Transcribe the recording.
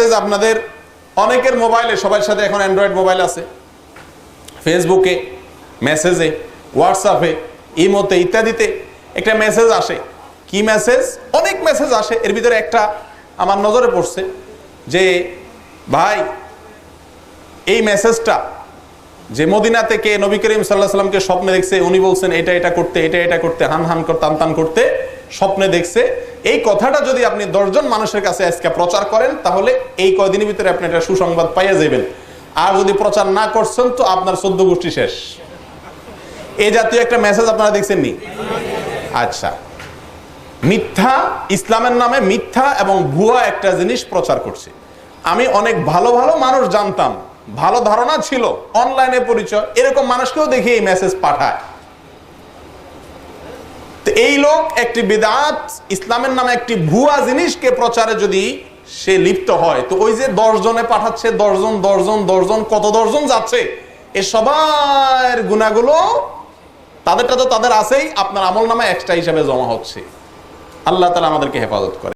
Message আপনাদের অনেকের মোবাইলে, সবার সাথে এখন অ্যান্ড্রয়েড মোবাইল আছে, ফেসবুকে, মেসেজে, হোয়াটসঅ্যাপে, ইমোতে ইত্যাদিতে একটা মেসেজ আসে। কি মেসেজ? অনেক মেসেজ আসে। এর ভিতরে একটা আমার নজরে পড়ছে যে ভাই এই মেসেজটা যে মদিনা থেকে নবী করিম সাল্লাল্লাহু আলাইহি ওয়াসাল্লামকে স্বপ্নে দেখছে, উনি বলছেন এটা এটা করতে, এটা এটা করতে, হান হান করতে, টান টান করতে স্বপ্নে দেখছে, এই কথাটা যদি আপনি 10 জন মানুষের কাছে আজকে প্রচার করেন তাহলে এই কয়দিনের ভিতরে আপনি একটা সুসংবাদ পাইয়া যাবেন। আর যদি প্রচার না করছেন তো আপনার 14 গোষ্ঠী শেষ। এই জাতীয় একটা মেসেজ আপনারা দেখছেন নি? আচ্ছা, মিথ্যা, ইসলামের নামে মিথ্যা এবং ভুয়া একটা জিনিস প্রচার করছে। আমি অনেক ভালো ভালো মানুষ জানতাম, ভালো ধারণা ছিল, অনলাইনে পরিচয়, এরকম মানুষকেও দেখি এই মেসেজ পাঠায়। তো এই লোক একটি বিদআত, ইসলামের নামে একটি ভুয়া জিনিসকে প্রচারে যদি সে লিপ্ত হয়, তো ওই যে 10 জনে পাঠাচ্ছে, 10 জন কত 10 জন যাচ্ছে, এ সবার গুনাহগুলো তাদেরটা তো তাদের আছেই, আপনার আমল নামে এক্সট্রা হিসাবে জমা হচ্ছে। আল্লাহ তাআলা আমাদেরকে হেফাজত করে।